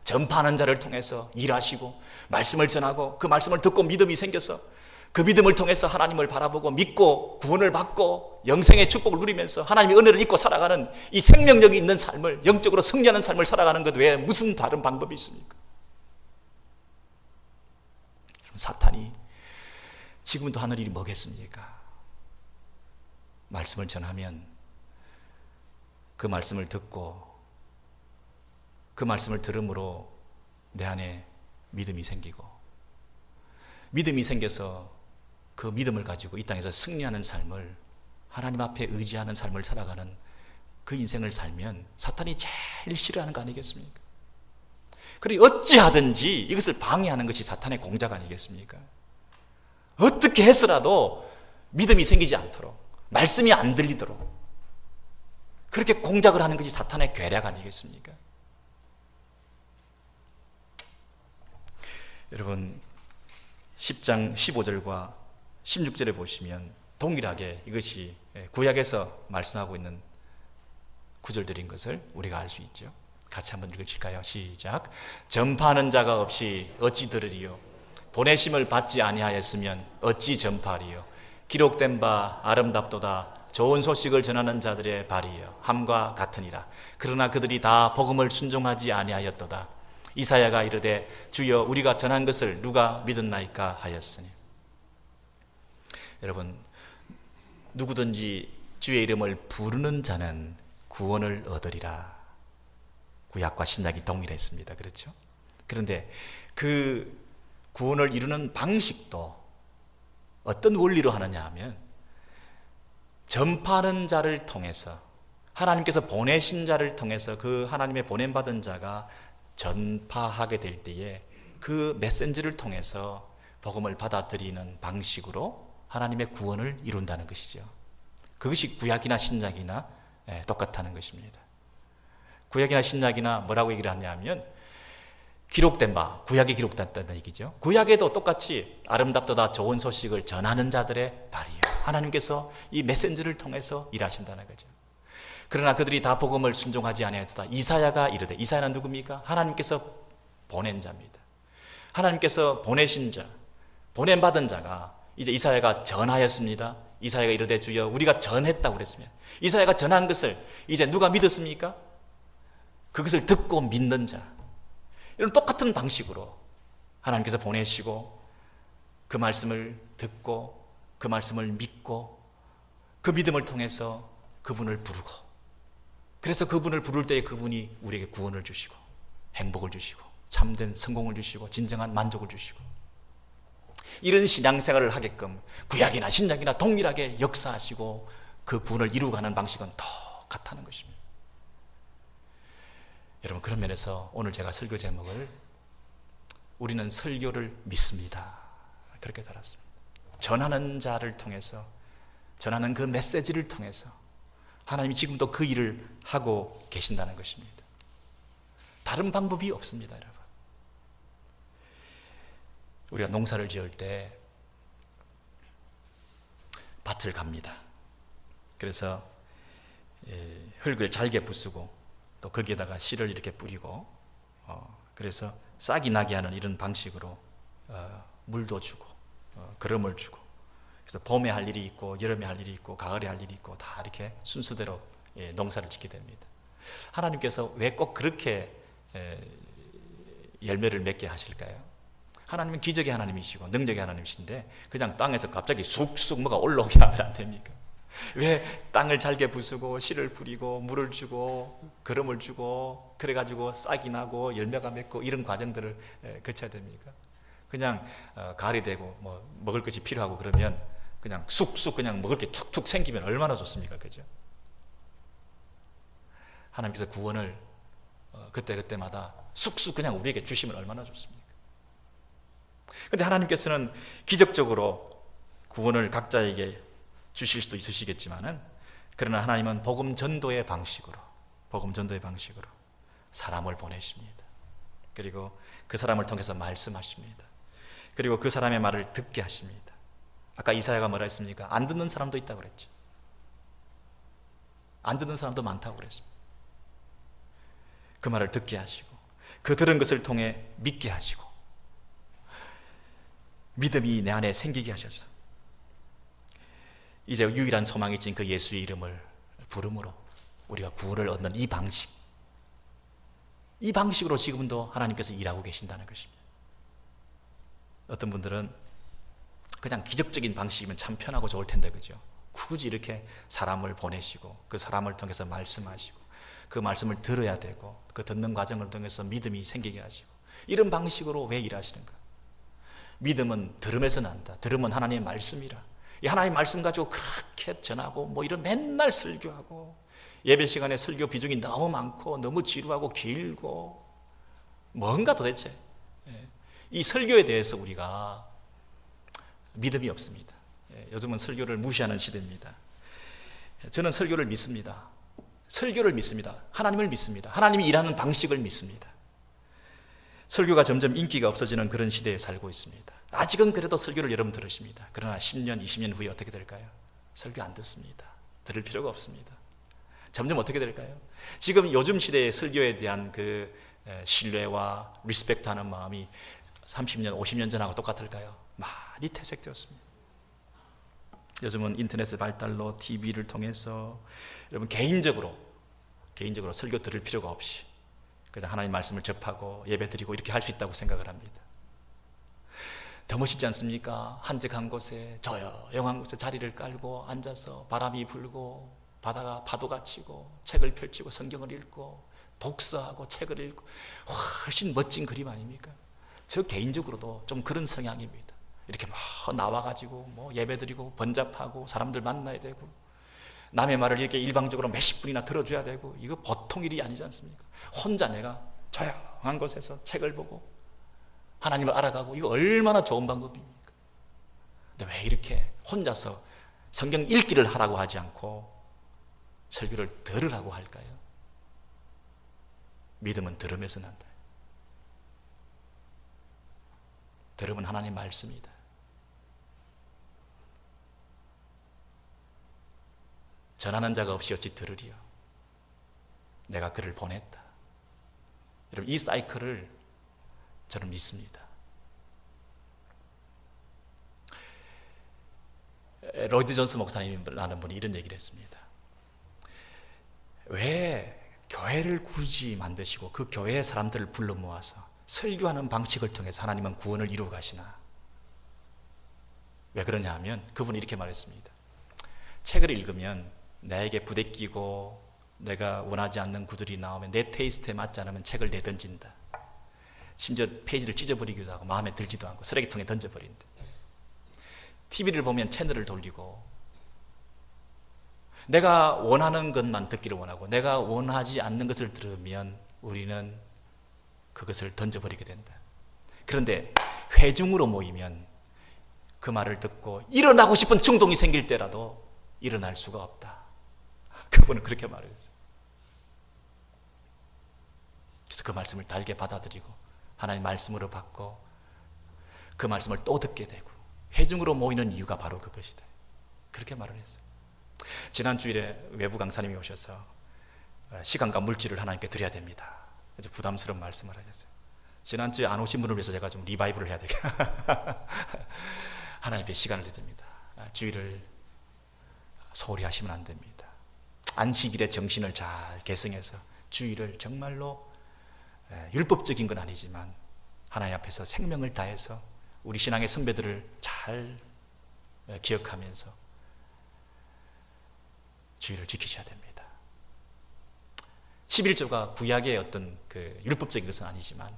전파하는 자를 통해서 일하시고 말씀을 전하고 그 말씀을 듣고 믿음이 생겨서 그 믿음을 통해서 하나님을 바라보고 믿고 구원을 받고 영생의 축복을 누리면서 하나님의 은혜를 잊고 살아가는 이 생명력이 있는 삶을, 영적으로 승리하는 삶을 살아가는 것 외에 무슨 다른 방법이 있습니까? 사탄이 지금도 하는 일이 뭐겠습니까? 말씀을 전하면 그 말씀을 듣고 그 말씀을 들음으로 내 안에 믿음이 생기고 믿음이 생겨서 그 믿음을 가지고 이 땅에서 승리하는 삶을, 하나님 앞에 의지하는 삶을 살아가는 그 인생을 살면 사탄이 제일 싫어하는 거 아니겠습니까? 그리고 어찌하든지 이것을 방해하는 것이 사탄의 공작 아니겠습니까? 어떻게 해서라도 믿음이 생기지 않도록, 말씀이 안 들리도록 그렇게 공작을 하는 것이 사탄의 괴략 아니겠습니까? 여러분 10장 15절과 16절에 보시면 동일하게 이것이 구약에서 말씀하고 있는 구절들인 것을 우리가 알 수 있죠. 같이 한번 읽으실까요? 시작. 전파하는 자가 없이 어찌 들으리요? 보내심을 받지 아니하였으면 어찌 전파하리요? 기록된 바 아름답도다. 좋은 소식을 전하는 자들의 발이요 함과 같으니라. 그러나 그들이 다 복음을 순종하지 아니하였도다. 이사야가 이르되 주여 우리가 전한 것을 누가 믿었나이까 하였으니. 여러분, 누구든지 주의 이름을 부르는 자는 구원을 얻으리라. 구약과 신약이 동일했습니다. 그렇죠? 그런데 그 구원을 이루는 방식도 어떤 원리로 하느냐 하면 전파하는 자를 통해서, 하나님께서 보내신 자를 통해서 그 하나님의 보냄받은 자가 전파하게 될 때에 그 메신저를 통해서 복음을 받아들이는 방식으로 하나님의 구원을 이룬다는 것이죠. 그것이 구약이나 신약이나 똑같다는 것입니다. 구약이나 신약이나 뭐라고 얘기를 하냐면 기록된 바, 구약에 기록됐다는 얘기죠. 구약에도 똑같이 아름답도다 좋은 소식을 전하는 자들의 발이요 하나님께서 이 메신저를 통해서 일하신다는 거죠. 그러나 그들이 다 복음을 순종하지 아니하였도다. 이사야가 이르되, 이사야는 누굽니까? 하나님께서 보낸 자입니다. 하나님께서 보내신 자, 보냄받은 자가 이제 이사야가 전하였습니다. 이사야가 이르되 주여 우리가 전했다고 그랬으면 이사야가 전한 것을 이제 누가 믿었습니까? 그것을 듣고 믿는 자. 이런 똑같은 방식으로 하나님께서 보내시고 그 말씀을 듣고 그 말씀을 믿고 그 믿음을 통해서 그분을 부르고, 그래서 그분을 부를 때에 그분이 우리에게 구원을 주시고 행복을 주시고 참된 성공을 주시고 진정한 만족을 주시고, 이런 신앙생활을 하게끔 구약이나 신약이나 동일하게 역사하시고 그 구원을 이루어가는 방식은 똑같다는 것입니다. 여러분, 그런 면에서 오늘 제가 설교 제목을 우리는 설교를 믿습니다 그렇게 달았습니다. 전하는 자를 통해서, 전하는 그 메시지를 통해서 하나님이 지금도 그 일을 하고 계신다는 것입니다. 다른 방법이 없습니다. 여러분, 우리가 농사를 지을 때 밭을 갑니다. 그래서 흙을 잘게 부수고 또 거기에다가 씨를 이렇게 뿌리고 그래서 싹이 나게 하는 이런 방식으로 물도 주고 거름을 주고, 그래서 봄에 할 일이 있고 여름에 할 일이 있고 가을에 할 일이 있고 다 이렇게 순서대로 농사를 짓게 됩니다. 하나님께서 왜 꼭 그렇게 열매를 맺게 하실까요? 하나님은 기적의 하나님이시고 능력의 하나님이신데 그냥 땅에서 갑자기 쑥쑥 뭐가 올라오게 하면 안 됩니까? 왜 땅을 잘게 부수고 씨를 뿌리고 물을 주고 거름을 주고 그래가지고 싹이 나고 열매가 맺고 이런 과정들을 거쳐야 됩니까? 그냥 가을이 되고 뭐 먹을 것이 필요하고 그러면 그냥 쑥쑥 그냥 먹을 게 툭툭 생기면 얼마나 좋습니까? 그죠? 하나님께서 구원을 그때그때마다 쑥쑥 그냥 우리에게 주시면 얼마나 좋습니까? 그런데 하나님께서는 기적적으로 구원을 각자에게 주실 수도 있으시겠지만은, 그러나 하나님은 복음 전도의 방식으로 사람을 보내십니다. 그리고 그 사람을 통해서 말씀하십니다. 그리고 그 사람의 말을 듣게 하십니다. 아까 이사야가 뭐라 했습니까? 안 듣는 사람도 있다고 그랬죠. 안 듣는 사람도 많다고 그랬습니다. 그 말을 듣게 하시고 그 들은 것을 통해 믿게 하시고 믿음이 내 안에 생기게 하셔서 이제 유일한 소망이 진 그 예수의 이름을 부름으로 우리가 구원을 얻는 이 방식으로 지금도 하나님께서 일하고 계신다는 것입니다. 어떤 분들은 그냥 기적적인 방식이면 참 편하고 좋을 텐데, 그죠? 굳이 이렇게 사람을 보내시고 그 사람을 통해서 말씀하시고 그 말씀을 들어야 되고 그 듣는 과정을 통해서 믿음이 생기게 하시고 이런 방식으로 왜 일하시는가? 믿음은 들음에서 난다. 들음은 하나님의 말씀이라. 이 하나님의 말씀 가지고 그렇게 전하고 뭐 이런 맨날 설교하고 예배 시간에 설교 비중이 너무 많고 너무 지루하고 길고 뭔가 도대체 이 설교에 대해서 우리가 믿음이 없습니다. 요즘은 설교를 무시하는 시대입니다. 저는 설교를 믿습니다. 설교를 믿습니다. 하나님을 믿습니다. 하나님이 일하는 방식을 믿습니다. 설교가 점점 인기가 없어지는 그런 시대에 살고 있습니다. 아직은 그래도 설교를 여러분 들으십니다. 그러나 10년, 20년 후에 어떻게 될까요? 설교 안 듣습니다. 들을 필요가 없습니다. 점점 어떻게 될까요? 지금 요즘 시대의 설교에 대한 그 신뢰와 리스펙트하는 마음이 30년, 50년 전하고 똑같을까요? 많이 퇴색되었습니다. 요즘은 인터넷의 발달로 TV를 통해서 여러분 개인적으로 설교 들을 필요가 없이 그냥 하나님 말씀을 접하고 예배드리고 이렇게 할 수 있다고 생각을 합니다. 더 멋있지 않습니까? 한적한 곳에 조용한 곳에 자리를 깔고 앉아서 바람이 불고 바다가 파도가 치고 책을 펼치고 성경을 읽고 독서하고 책을 읽고 훨씬 멋진 그림 아닙니까? 저 개인적으로도 좀 그런 성향입니다. 이렇게 막 나와가지고 뭐 예배드리고 번잡하고 사람들 만나야 되고 남의 말을 이렇게 일방적으로 몇십 분이나 들어줘야 되고 이거 보통 일이 아니지 않습니까? 혼자 내가 조용한 곳에서 책을 보고 하나님을 알아가고 이거 얼마나 좋은 방법입니까? 근데 왜 이렇게 혼자서 성경 읽기를 하라고 하지 않고 설교를 들으라고 할까요? 믿음은 들음에서 난다. 들음은 하나님 말씀이다. 전하는 자가 없이 어찌 들으리요? 내가 그를 보냈다. 여러분 이 사이클을 저는 믿습니다. 로이드 존스 목사님이라는 분이 이런 얘기를 했습니다. 왜 교회를 굳이 만드시고 그 교회의 사람들을 불러 모아서 설교하는 방식을 통해서 하나님은 구원을 이루어 가시나? 왜 그러냐 하면 그분이 이렇게 말했습니다. 책을 읽으면 나에게 부대끼고 내가 원하지 않는 구절이 나오면 내 테이스트에 맞지 않으면 책을 내던진다. 심지어 페이지를 찢어버리기도 하고 마음에 들지도 않고 쓰레기통에 던져버린다. TV를 보면 채널을 돌리고 내가 원하는 것만 듣기를 원하고 내가 원하지 않는 것을 들으면 우리는 그것을 던져버리게 된다. 그런데 회중으로 모이면 그 말을 듣고 일어나고 싶은 충동이 생길 때라도 일어날 수가 없다. 그분은 그렇게 말을 했어요. 그래서 그 말씀을 달게 받아들이고 하나님 말씀으로 받고 그 말씀을 또 듣게 되고 회중으로 모이는 이유가 바로 그것이다. 그렇게 말을 했어요. 지난 주일에 외부 강사님이 오셔서 시간과 물질을 하나님께 드려야 됩니다. 아주 부담스러운 말씀을 하셨어요. 지난주에 안 오신 분을 위해서 제가 좀 리바이브를 해야 되겠다. 하나님께 시간을 드려야 됩니다. 주일을 소홀히 하시면 안 됩니다. 안식일의 정신을 잘 계승해서 주일을 정말로 율법적인 건 아니지만 하나님 앞에서 생명을 다해서 우리 신앙의 선배들을 잘 기억하면서 주일을 지키셔야 됩니다. 11조가 구약의 어떤 그 율법적인 것은 아니지만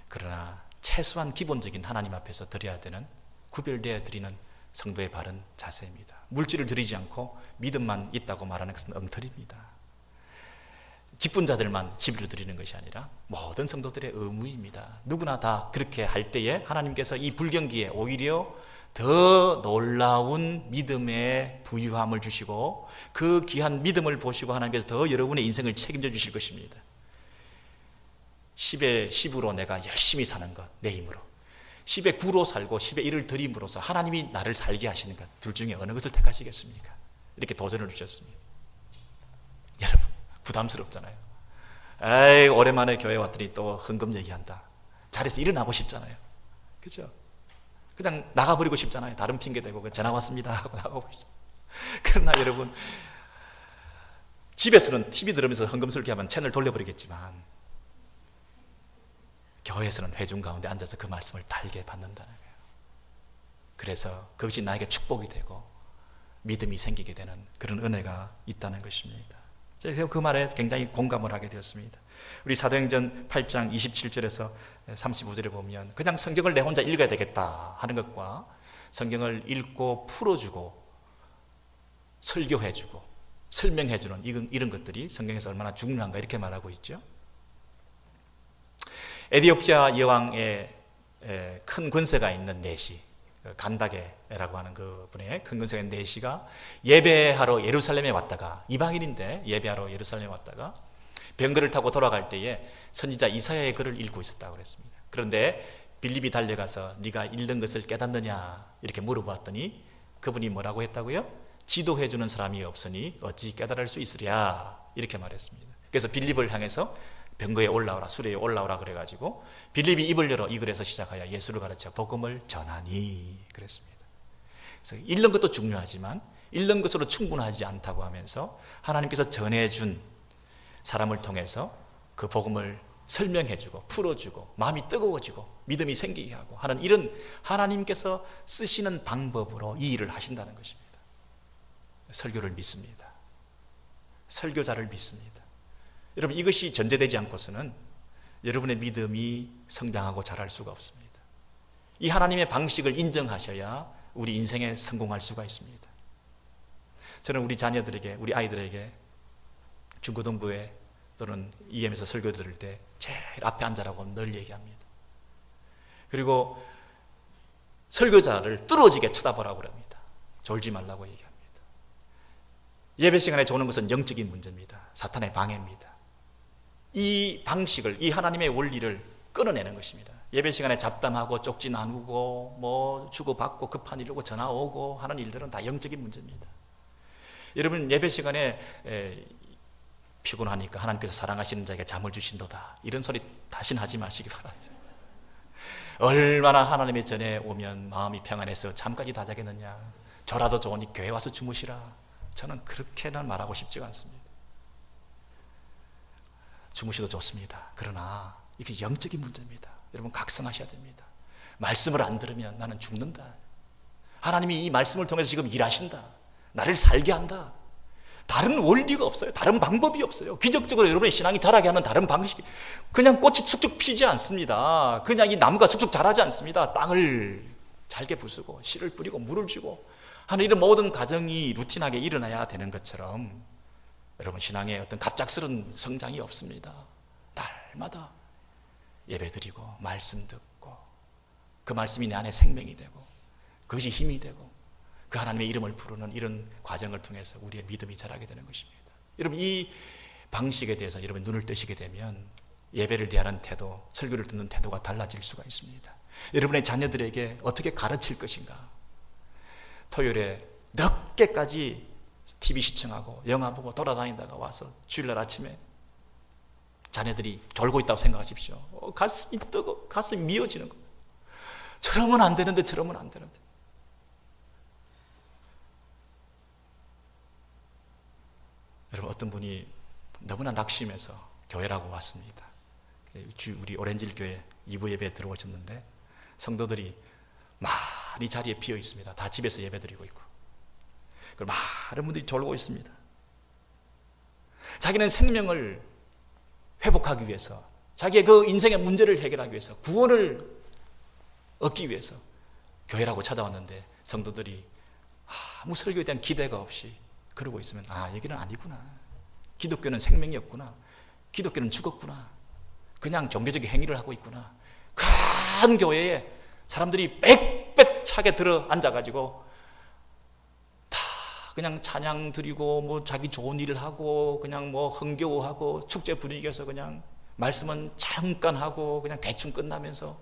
그러나 최소한 기본적인 하나님 앞에서 드려야 되는 구별되어 드리는 성도의 바른 자세입니다. 물질을 드리지 않고 믿음만 있다고 말하는 것은 엉터리입니다. 직분자들만 11조 드리는 것이 아니라 모든 성도들의 의무입니다. 누구나 다 그렇게 할 때에 하나님께서 이 불경기에 오히려 더 놀라운 믿음의 부유함을 주시고 그 귀한 믿음을 보시고 하나님께서 더 여러분의 인생을 책임져 주실 것입니다. 10의 10으로 내가 열심히 사는 것, 내 힘으로, 10의 9로 살고 10의 1을 드림으로써 하나님이 나를 살게 하시는 것, 둘 중에 어느 것을 택하시겠습니까? 이렇게 도전을 주셨습니다. 여러분, 부담스럽잖아요. 에이, 오랜만에 교회 왔더니 또 헌금 얘기한다. 자리에서 일어나고 싶잖아요. 그죠? 그냥 나가버리고 싶잖아요. 다른 핑계 대고 전화 왔습니다 하고 나가고 싶잖아요. 그러나 여러분, 집에서는 TV 들으면서 헌금 설교하면 채널 돌려버리겠지만 교회에서는 회중 가운데 앉아서 그 말씀을 달게 받는다는 거예요. 그래서 그것이 나에게 축복이 되고 믿음이 생기게 되는 그런 은혜가 있다는 것입니다. 제가 그 말에 굉장히 공감을 하게 되었습니다. 우리 사도행전 8장 27절에서 35절에 보면 그냥 성경을 내 혼자 읽어야 되겠다 하는 것과 성경을 읽고 풀어주고 설교해주고 설명해주는 이런 것들이 성경에서 얼마나 중요한가 이렇게 말하고 있죠. 에티오피아 여왕의 큰 권세가 있는 내시, 간다게라고 하는 그 분의 큰 권세가 있는 내시가 예배하러 예루살렘에 왔다가, 이방인인데 예배하러 예루살렘에 왔다가 병거를 타고 돌아갈 때에 선지자 이사야의 글을 읽고 있었다고 그랬습니다. 그런데 빌립이 달려가서 네가 읽는 것을 깨닫느냐 이렇게 물어봤더니 그분이 뭐라고 했다고요? 지도해주는 사람이 없으니 어찌 깨달을 수 있으랴 이렇게 말했습니다. 그래서 빌립을 향해서 병거에 올라오라, 수레에 올라오라 그래가지고 빌립이 입을 열어 이 글에서 시작하여 예수를 가르쳐 복음을 전하니 그랬습니다. 그래서 읽는 것도 중요하지만 읽는 것으로 충분하지 않다고 하면서 하나님께서 전해준 사람을 통해서 그 복음을 설명해주고 풀어주고 마음이 뜨거워지고 믿음이 생기게 하고 하는 이런 하나님께서 쓰시는 방법으로 이 일을 하신다는 것입니다. 설교를 믿습니다. 설교자를 믿습니다. 여러분, 이것이 전제되지 않고서는 여러분의 믿음이 성장하고 자랄 수가 없습니다. 이 하나님의 방식을 인정하셔야 우리 인생에 성공할 수가 있습니다. 저는 우리 자녀들에게, 우리 아이들에게 중고등부에 또는 EM에서 설교 들을 때 제일 앞에 앉아라고 늘 얘기합니다. 그리고 설교자를 뚫어지게 쳐다보라고 합니다. 졸지 말라고 얘기합니다. 예배 시간에 조는 것은 영적인 문제입니다. 사탄의 방해입니다. 이 방식을, 이 하나님의 원리를 끊어내는 것입니다. 예배 시간에 잡담하고 쪽지 나누고 뭐 주고받고 급한 일이고 전화 오고 하는 일들은 다 영적인 문제입니다. 여러분, 예배 시간에 피곤하니까 하나님께서 사랑하시는 자에게 잠을 주신도다 이런 소리 다시는 하지 마시기 바랍니다. 얼마나 하나님의 전에 오면 마음이 평안해서 잠까지 다 자겠느냐, 저라도 좋으니 교회 와서 주무시라. 저는 그렇게는 말하고 싶지가 않습니다. 주무셔도 좋습니다. 그러나 이게 영적인 문제입니다. 여러분, 각성하셔야 됩니다. 말씀을 안 들으면 나는 죽는다. 하나님이 이 말씀을 통해서 지금 일하신다. 나를 살게 한다. 다른 원리가 없어요. 다른 방법이 없어요. 기적적으로 여러분의 신앙이 자라게 하는 다른 방식이, 그냥 꽃이 쑥쑥 피지 않습니다. 그냥 이 나무가 쑥쑥 자라지 않습니다. 땅을 잘게 부수고 씨를 뿌리고 물을 주고 하는 이런 모든 과정이 루틴하게 일어나야 되는 것처럼 여러분, 신앙에 어떤 갑작스러운 성장이 없습니다. 날마다 예배드리고 말씀 듣고 그 말씀이 내 안에 생명이 되고 그것이 힘이 되고 그 하나님의 이름을 부르는 이런 과정을 통해서 우리의 믿음이 자라게 되는 것입니다. 여러분, 이 방식에 대해서 여러분 눈을 뜨시게 되면 예배를 대하는 태도, 설교를 듣는 태도가 달라질 수가 있습니다. 여러분의 자녀들에게 어떻게 가르칠 것인가? 토요일에 늦게까지 TV 시청하고 영화 보고 돌아다니다가 와서 주일날 아침에 자녀들이 졸고 있다고 생각하십시오. 가슴이 뜨고 가슴이 미어지는 거예요. 저러면 안 되는데 저러면 안 되는데. 여러분, 어떤 분이 너무나 낙심해서 교회라고 왔습니다. 우리 오렌지힐 교회 2부 예배에 들어오셨는데 성도들이 많이 자리에 비어 있습니다. 다 집에서 예배 드리고 있고, 그리고 많은 분들이 졸고 있습니다. 자기는 생명을 회복하기 위해서, 자기의 그 인생의 문제를 해결하기 위해서, 구원을 얻기 위해서 교회라고 찾아왔는데 성도들이 아무 설교에 대한 기대가 없이 그러고 있으면, 여기는 아니구나. 기독교는 생명이 없구나. 기독교는 죽었구나. 그냥 종교적인 행위를 하고 있구나. 큰 교회에 사람들이 빽빽차게 들어 앉아가지고 다 그냥 찬양 드리고 뭐 자기 좋은 일을 하고 그냥 뭐 흥겨워하고 축제 분위기에서 그냥 말씀은 잠깐 하고 그냥 대충 끝나면서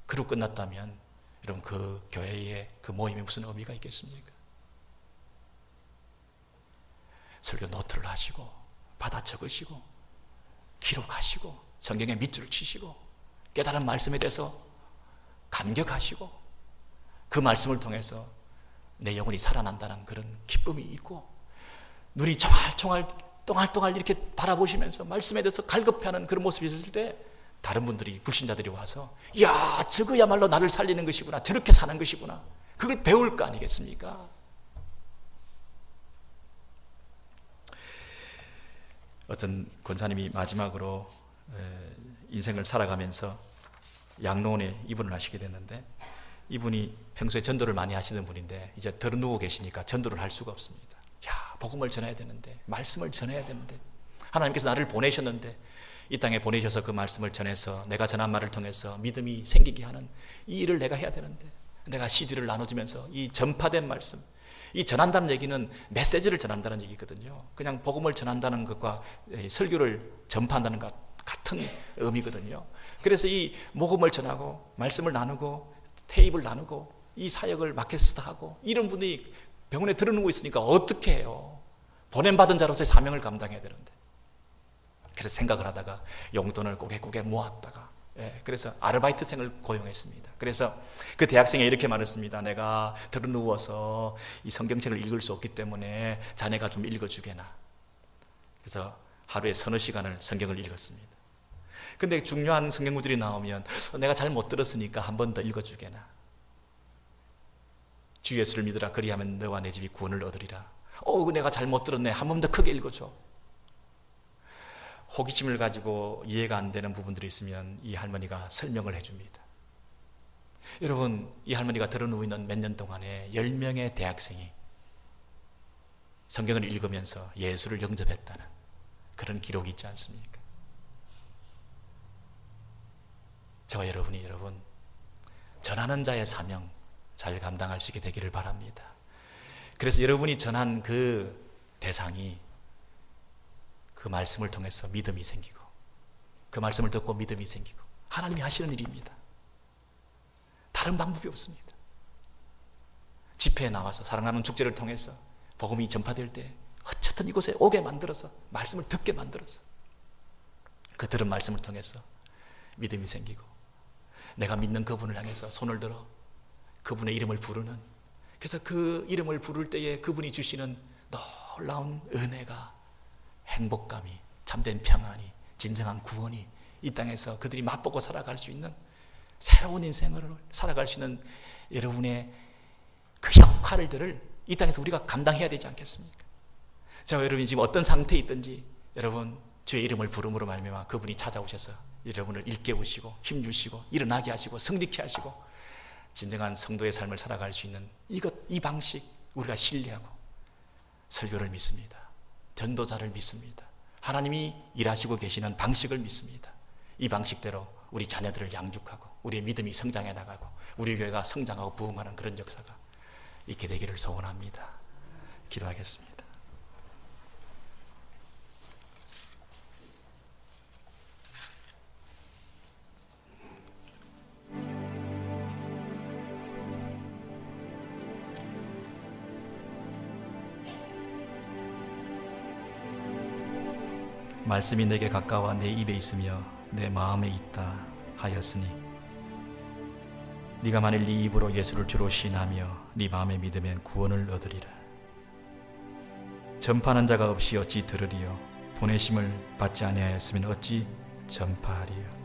그러고 끝났다면 여러분 그 교회에 그 모임에 무슨 의미가 있겠습니까? 설교 노트를 하시고 받아 적으시고 기록하시고 성경에 밑줄을 치시고 깨달은 말씀에 대해서 감격하시고 그 말씀을 통해서 내 영혼이 살아난다는 그런 기쁨이 있고 눈이 똥알똥알 이렇게 바라보시면서 말씀에 대해서 갈급해하는 그런 모습이 있을 때 다른 분들이 불신자들이 와서 야 저거야말로 나를 살리는 것이구나 저렇게 사는 것이구나 그걸 배울 거 아니겠습니까? 어떤 권사님이 마지막으로 인생을 살아가면서 양로원에 입원을 하시게 됐는데 이분이 평소에 전도를 많이 하시던 분인데 이제 덜 누워 계시니까 전도를 할 수가 없습니다. 야 복음을 전해야 되는데 말씀을 전해야 되는데 하나님께서 나를 보내셨는데 이 땅에 보내셔서 그 말씀을 전해서 내가 전한 말을 통해서 믿음이 생기게 하는 이 일을 내가 해야 되는데 내가 CD를 나눠주면서 이 전파된 말씀 이 전한다는 얘기는 메시지를 전한다는 얘기거든요. 그냥 복음을 전한다는 것과 설교를 전파한다는 것 같은 의미거든요. 그래서 이 복음을 전하고 말씀을 나누고 테이블 나누고 이 사역을 마켓스트 하고 이런 분이 병원에 들어누워 있으니까 어떻게 해요? 보냄받은 자로서의 사명을 감당해야 되는데 그래서 생각을 하다가 용돈을 꼬개꼬개 모았다가 그래서 아르바이트생을 고용했습니다. 그래서 그 대학생이 이렇게 말했습니다. 내가 들어누워서 이 성경책을 읽을 수 없기 때문에 자네가 좀 읽어주게나. 그래서 하루에 서너 시간을 성경을 읽었습니다. 근데 중요한 성경 구절이 나오면 내가 잘 못 들었으니까 한 번 더 읽어주게나. 주 예수를 믿으라 그리하면 너와 내 집이 구원을 얻으리라. 내가 잘 못 들었네. 한 번 더 크게 읽어줘. 호기심을 가지고 이해가 안 되는 부분들이 있으면 이 할머니가 설명을 해줍니다. 여러분 이 할머니가 들어누워 있는 몇 년 동안에 10명의 대학생이 성경을 읽으면서 예수를 영접했다는 그런 기록이 있지 않습니까? 저와 여러분이 전하는 자의 사명 잘 감당할 수 있게 되기를 바랍니다. 그래서 여러분이 전한 그 대상이 그 말씀을 통해서 믿음이 생기고 그 말씀을 듣고 믿음이 생기고 하나님이 하시는 일입니다. 다른 방법이 없습니다. 집회에 나와서 사랑하는 축제를 통해서 복음이 전파될 때 어쨌든 이곳에 오게 만들어서 말씀을 듣게 만들어서 그 들은 말씀을 통해서 믿음이 생기고 내가 믿는 그분을 향해서 손을 들어 그분의 이름을 부르는 그래서 그 이름을 부를 때에 그분이 주시는 놀라운 은혜가 행복감이 참된 평안이 진정한 구원이 이 땅에서 그들이 맛보고 살아갈 수 있는 새로운 인생을 살아갈 수 있는 여러분의 그 역할들을 이 땅에서 우리가 감당해야 되지 않겠습니까? 자, 여러분이 지금 어떤 상태에 있든지 여러분 주의 이름을 부름으로 말미암아 그분이 찾아오셔서 여러분을 일깨우시고 힘주시고 일어나게 하시고 성립케 하시고 진정한 성도의 삶을 살아갈 수 있는 이 방식 우리가 신뢰하고 설교를 믿습니다. 전도자를 믿습니다. 하나님이 일하시고 계시는 방식을 믿습니다. 이 방식대로 우리 자녀들을 양육하고 우리의 믿음이 성장해 나가고 우리 교회가 성장하고 부흥하는 그런 역사가 있게 되기를 소원합니다. 기도하겠습니다. 말씀이 내게 가까워 내 입에 있으며 내 마음에 있다 하였으니 네가 만일 네 입으로 예수를 주로 신하며 네 마음에 믿으면 구원을 얻으리라. 전파하는 자가 없이 어찌 들으리요 보내심을 받지 아니하였으면 어찌 전파하리요.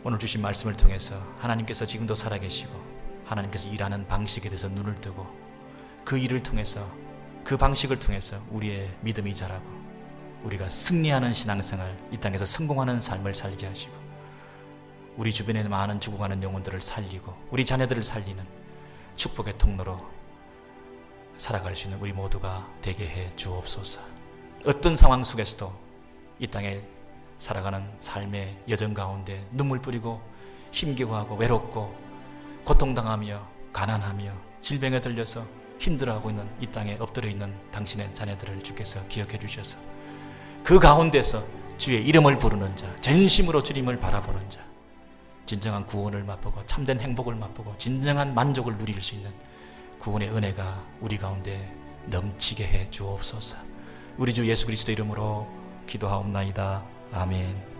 오늘 주신 말씀을 통해서 하나님께서 지금도 살아계시고 하나님께서 일하는 방식에 대해서 눈을 뜨고 그 일을 통해서 그 방식을 통해서 우리의 믿음이 자라고 우리가 승리하는 신앙생활 이 땅에서 성공하는 삶을 살게 하시고 우리 주변에 많은 죽어가는 영혼들을 살리고 우리 자녀들을 살리는 축복의 통로로 살아갈 수 있는 우리 모두가 되게 해 주옵소서. 어떤 상황 속에서도 이 땅에 살아가는 삶의 여정 가운데 눈물 뿌리고 힘겨워하고 외롭고 고통당하며 가난하며 질병에 들려서 힘들어하고 있는 이 땅에 엎드려 있는 당신의 자녀들을 주께서 기억해 주셔서 그 가운데서 주의 이름을 부르는 자, 전심으로 주님을 바라보는 자, 진정한 구원을 맛보고 참된 행복을 맛보고 진정한 만족을 누릴 수 있는 구원의 은혜가 우리 가운데 넘치게 해 주옵소서. 우리 주 예수 그리스도 이름으로 기도하옵나이다. 아멘.